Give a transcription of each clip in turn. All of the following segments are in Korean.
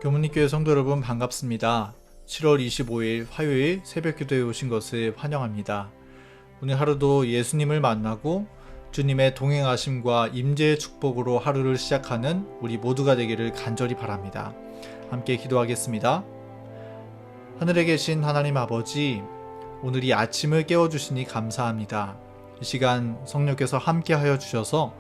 교문리교회 성도 여러분 반갑습니다. 7월 25일 화요일 새벽기도에 오신 것을 환영합니다. 오늘 하루도 예수님을 만나고 주님의 동행하심과 임재의 축복으로 하루를 시작하는 우리 모두가 되기를 간절히 바랍니다. 함께 기도하겠습니다. 하늘에 계신 하나님 아버지, 오늘 이 아침을 깨워주시니 감사합니다. 이 시간 성령께서 함께하여 주셔서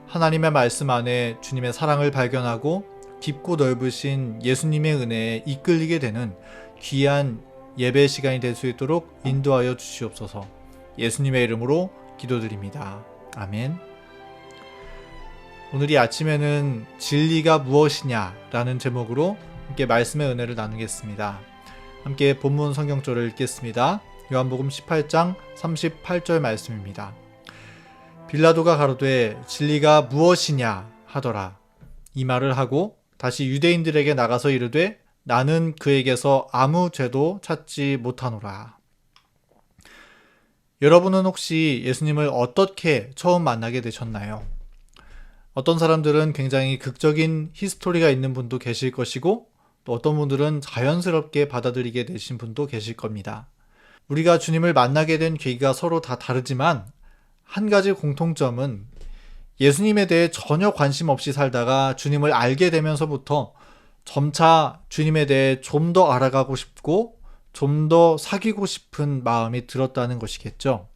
하나님의 말씀 안에 주님의 사랑을 발견하고 깊고 넓으신 예수님의 은혜에 이끌리게 되는 귀한 예배 시간이 될 수 있도록 인도하여 주시옵소서. 예수님의 이름으로 기도드립니다. 아멘. 오늘 이 아침에는 진리가 무엇이냐 라는 제목으로 함께 말씀의 은혜를 나누겠습니다. 함께 본문 성경절을 읽겠습니다. 요한복음 18장 38절 말씀입니다. 빌라도가 가로되 진리가 무엇이냐 하더라. 이 말을 하고 다시 유대인들에게 나가서 이르되 나는 그에게서 아무 죄도 찾지 못하노라. 여러분은 혹시 예수님을 어떻게 처음 만나게 되셨나요? 어떤 사람들은 굉장히 극적인 히스토리가 있는 분도 계실 것이고 또 어떤 분들은 자연스럽게 받아들이게 되신 분도 계실 겁니다. 우리가 주님을 만나게 된 계기가 서로 다 다르지만 한 가지 공통점은 예수님에 대해 전혀 관심 없이 살다가 주님을 알게 되면서부터 점차 주님에 대해 좀 더 알아가고 싶고 좀 더 사귀고 싶은 마음이 들었다는 것이겠죠.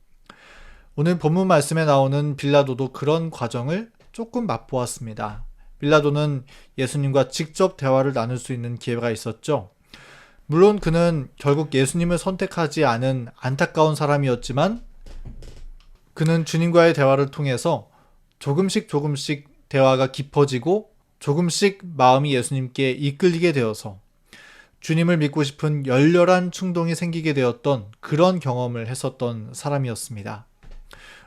오늘 본문 말씀에 나오는 빌라도도 그런 과정을 조금 맛보았습니다. 빌라도는 예수님과 직접 대화를 나눌 수 있는 기회가 있었죠. 물론 그는 결국 예수님을 선택하지 않은 안타까운 사람이었지만 그는 주님과의 대화를 통해서 조금씩 대화가 깊어지고 조금씩 마음이 예수님께 이끌리게 되어서 주님을 믿고 싶은 열렬한 충동이 생기게 되었던 그런 경험을 했었던 사람이었습니다.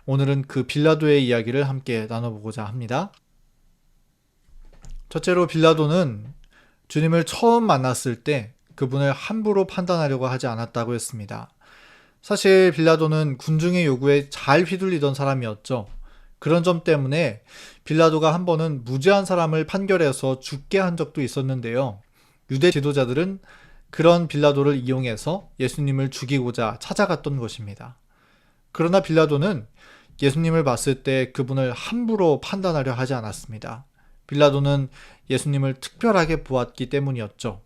오늘은 그 빌라도의 이야기를 함께 나눠보고자 합니다. 첫째로 빌라도는 주님을 처음 만났을 때 그분을 함부로 판단하려고 하지 않았다고 했습니다. 사실 빌라도는 군중의 요구에 잘 휘둘리던 사람이었죠. 그런 점 때문에 빌라도가 한 번은 무죄한 사람을 판결해서 죽게 한 적도 있었는데요. 유대 지도자들은 그런 빌라도를 이용해서 예수님을 죽이고자 찾아갔던 것입니다. 그러나 빌라도는 예수님을 봤을 때 그분을 함부로 판단하려 하지 않았습니다. 빌라도는 예수님을 특별하게 보았기 때문이었죠.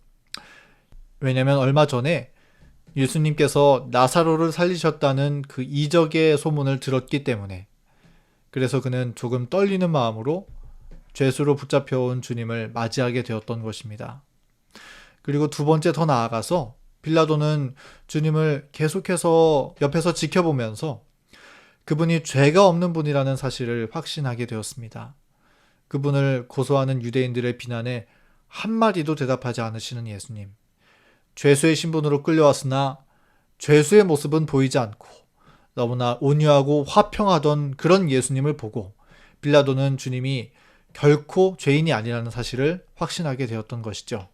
왜냐하면 얼마 전에 예수님께서 나사로를 살리셨다는 그 이적의 소문을 들었기 때문에, 그래서 그는 조금 떨리는 마음으로 죄수로 붙잡혀온 주님을 맞이하게 되었던 것입니다. 그리고 두 번째 더 나아가서 빌라도는 주님을 계속해서 옆에서 지켜보면서 그분이 죄가 없는 분이라는 사실을 확신하게 되었습니다. 그분을 고소하는 유대인들의 비난에 한마디도 대답하지 않으시는 예수님. 죄수의 신분으로 끌려왔으나 죄수의 모습은 보이지 않고 너무나 온유하고 화평하던 그런 예수님을 보고 빌라도는 주님이 결코 죄인이 아니라는 사실을 확신하게 되었던 것이죠.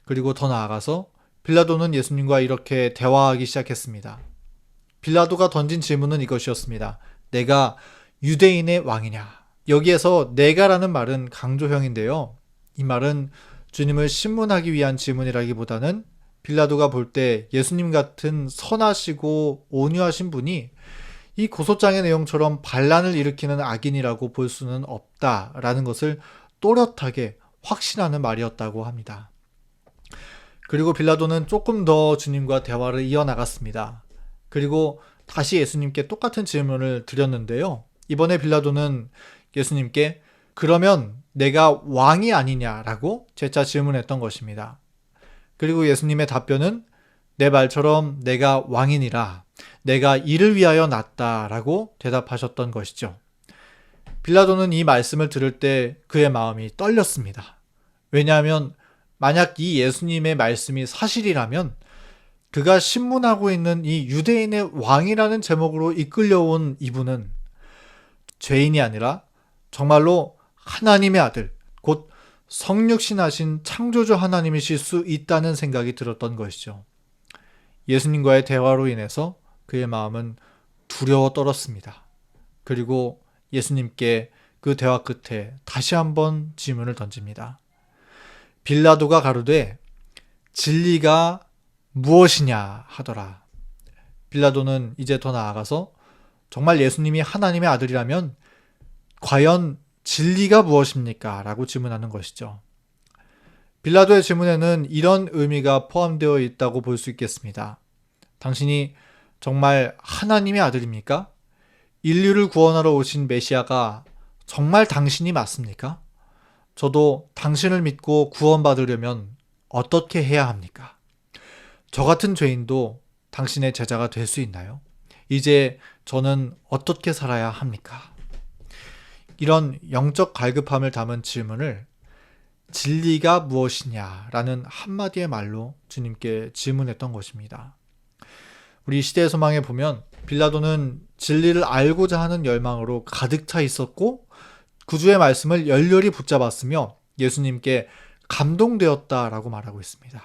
그리고 더 나아가서 빌라도는 예수님과 이렇게 대화하기 시작했습니다. 빌라도가 던진 질문은 이것이었습니다. 내가 유대인의 왕이냐? 여기에서 내가라는 말은 강조형인데요. 이 말은 주님을 신문하기 위한 질문이라기보다는 빌라도가 볼 때 예수님 같은 선하시고 온유하신 분이 이 고소장의 내용처럼 반란을 일으키는 악인이라고 볼 수는 없다라는 것을 또렷하게 확신하는 말이었다고 합니다. 그리고 빌라도는 조금 더 주님과 대화를 이어나갔습니다. 그리고 다시 예수님께 똑같은 질문을 드렸는데요. 이번에 빌라도는 예수님께 그러면 내가 왕이 아니냐라고 재차 질문했던 것입니다. 그리고 예수님의 답변은 내 말처럼 내가 왕이니라, 내가 이를 위하여 났다라고 대답하셨던 것이죠. 빌라도는 이 말씀을 들을 때 그의 마음이 떨렸습니다. 왜냐하면 만약 이 예수님의 말씀이 사실이라면 그가 신문하고 있는 이 유대인의 왕이라는 제목으로 이끌려온 이분은 죄인이 아니라 정말로 하나님의 아들, 곧 성육신하신 창조주 하나님이실 수 있다는 생각이 들었던 것이죠. 예수님과의 대화로 인해서 그의 마음은 두려워 떨었습니다. 그리고 예수님께 그 대화 끝에 다시 한번 질문을 던집니다. 빌라도가 가로되 진리가 무엇이냐 하더라. 빌라도는 이제 더 나아가서 정말 예수님이 하나님의 아들이라면 과연 진리가 무엇입니까? 라고 질문하는 것이죠. 빌라도의 질문에는 이런 의미가 포함되어 있다고 볼 수 있겠습니다. 당신이 정말 하나님의 아들입니까? 인류를 구원하러 오신 메시아가 정말 당신이 맞습니까? 저도 당신을 믿고 구원받으려면 어떻게 해야 합니까? 저 같은 죄인도 당신의 제자가 될 수 있나요? 이제 저는 어떻게 살아야 합니까? 이런 영적 갈급함을 담은 질문을 진리가 무엇이냐라는 한마디의 말로 주님께 질문했던 것입니다. 우리 시대의 소망에 보면 빌라도는 진리를 알고자 하는 열망으로 가득 차 있었고 구주의 말씀을 열렬히 붙잡았으며 예수님께 감동되었다라고 말하고 있습니다.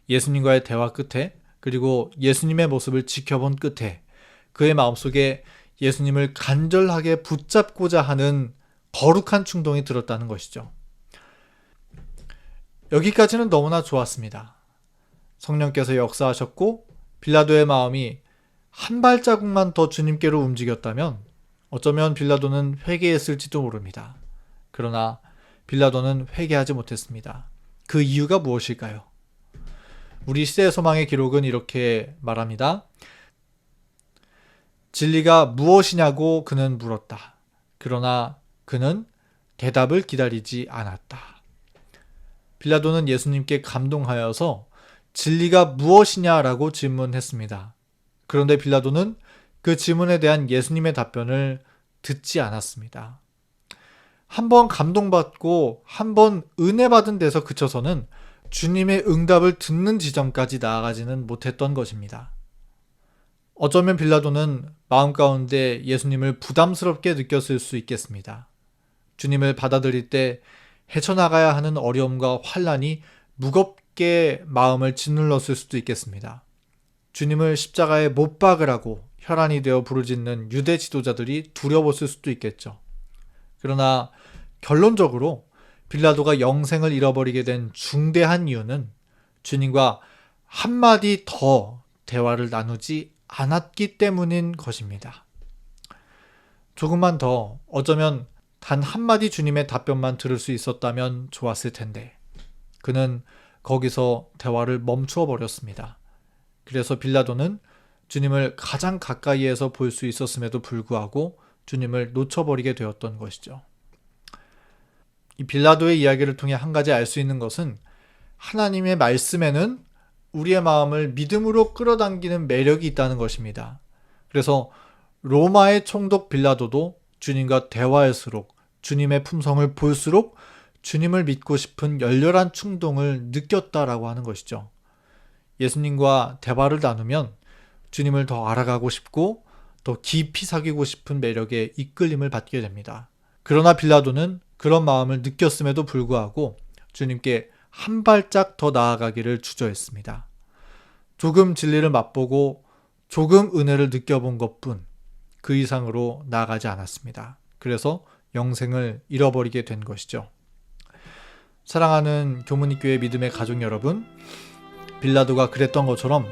예수님과의 대화 끝에 그리고 예수님의 모습을 지켜본 끝에 그의 마음속에 예수님을 간절하게 붙잡고자 하는 거룩한 충동이 들었다는 것이죠. 여기까지는 너무나 좋았습니다. 성령께서 역사하셨고 빌라도의 마음이 한 발자국만 더 주님께로 움직였다면 어쩌면 빌라도는 회개했을지도 모릅니다. 그러나 빌라도는 회개하지 못했습니다. 그 이유가 무엇일까요? 우리 시대의 소망의 기록은 이렇게 말합니다. 진리가 무엇이냐고 그는 물었다. 그러나 그는 대답을 기다리지 않았다. 빌라도는 예수님께 감동하여서 진리가 무엇이냐라고 질문했습니다. 그런데 빌라도는 그 질문에 대한 예수님의 답변을 듣지 않았습니다. 한번 감동받고 한번 은혜 받은 데서 그쳐서는 주님의 응답을 듣는 지점까지 나아가지는 못했던 것입니다. 어쩌면 빌라도는 마음 가운데 예수님을 부담스럽게 느꼈을 수 있겠습니다. 주님을 받아들일 때 헤쳐나가야 하는 어려움과 환난이 무겁게 마음을 짓눌렀을 수도 있겠습니다. 주님을 십자가에 못 박으라고 혈안이 되어 부르짖는 유대 지도자들이 두려웠을 수도 있겠죠. 그러나 결론적으로 빌라도가 영생을 잃어버리게 된 중대한 이유는 주님과 한마디 더 대화를 나누지 않았기 때문인 것입니다. 조금만 더 어쩌면 단 한마디 주님의 답변만 들을 수 있었다면 좋았을 텐데 그는 거기서 대화를 멈추어 버렸습니다. 그래서 빌라도는 주님을 가장 가까이에서 볼 수 있었음에도 불구하고 주님을 놓쳐버리게 되었던 것이죠. 이 빌라도의 이야기를 통해 한 가지 알 수 있는 것은 하나님의 말씀에는 우리의 마음을 믿음으로 끌어당기는 매력이 있다는 것입니다. 그래서 로마의 총독 빌라도도 주님과 대화할수록 주님의 품성을 볼수록 주님을 믿고 싶은 열렬한 충동을 느꼈다라고 하는 것이죠. 예수님과 대화를 나누면 주님을 더 알아가고 싶고 더 깊이 사귀고 싶은 매력에 이끌림을 받게 됩니다. 그러나 빌라도는 그런 마음을 느꼈음에도 불구하고 주님께 한 발짝 더 나아가기를 주저했습니다. 조금 진리를 맛보고 조금 은혜를 느껴본 것뿐 그 이상으로 나아가지 않았습니다. 그래서 영생을 잃어버리게 된 것이죠. 사랑하는 교문이교회 믿음의 가족 여러분, 빌라도가 그랬던 것처럼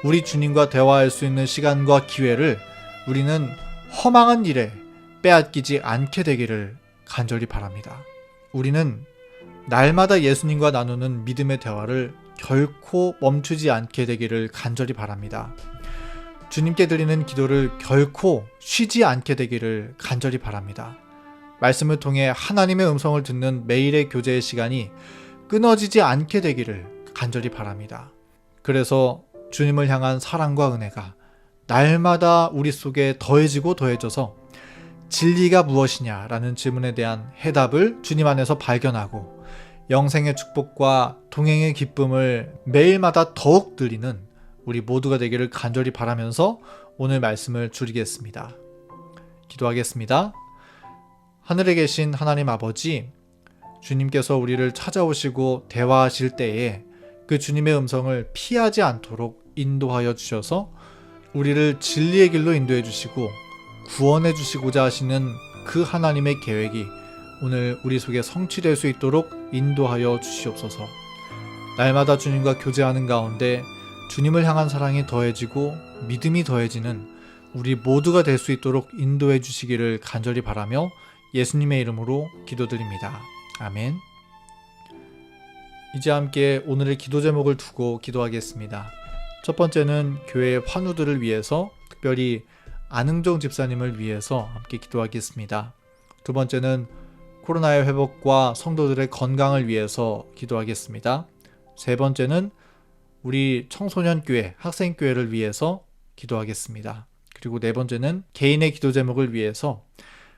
우리 주님과 대화할 수 있는 시간과 기회를 우리는 허망한 일에 빼앗기지 않게 되기를 간절히 바랍니다. 우리는 날마다 예수님과 나누는 믿음의 대화를 결코 멈추지 않게 되기를 간절히 바랍니다. 주님께 드리는 기도를 결코 쉬지 않게 되기를 간절히 바랍니다. 말씀을 통해 하나님의 음성을 듣는 매일의 교제의 시간이 끊어지지 않게 되기를 간절히 바랍니다. 그래서 주님을 향한 사랑과 은혜가 날마다 우리 속에 더해지고 더해져서 진리가 무엇이냐라는 질문에 대한 해답을 주님 안에서 발견하고 영생의 축복과 동행의 기쁨을 매일마다 더욱 누리는 우리 모두가 되기를 간절히 바라면서 오늘 말씀을 줄이겠습니다. 기도하겠습니다. 하늘에 계신 하나님 아버지, 주님께서 우리를 찾아오시고 대화하실 때에 그 주님의 음성을 피하지 않도록 인도하여 주셔서 우리를 진리의 길로 인도해 주시고 구원해 주시고자 하시는 그 하나님의 계획이 오늘 우리 속에 성취될 수 있도록 인도하여 주시옵소서. 날마다 주님과 교제하는 가운데 주님을 향한 사랑이 더해지고 믿음이 더해지는 우리 모두가 될 수 있도록 인도해 주시기를 간절히 바라며 예수님의 이름으로 기도드립니다. 아멘. 이제 함께 오늘의 기도 제목을 두고 기도하겠습니다. 첫 번째는 교회의 환우들을 위해서, 특별히 안흥정 집사님을 위해서 함께 기도하겠습니다. 두 번째는 코로나의 회복과 성도들의 건강을 위해서 기도하겠습니다. 세 번째는 우리 청소년교회, 학생교회를 위해서 기도하겠습니다. 그리고 네 번째는 개인의 기도 제목을 위해서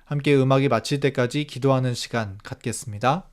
함께 음악이 마칠 때까지 기도하는 시간 갖겠습니다.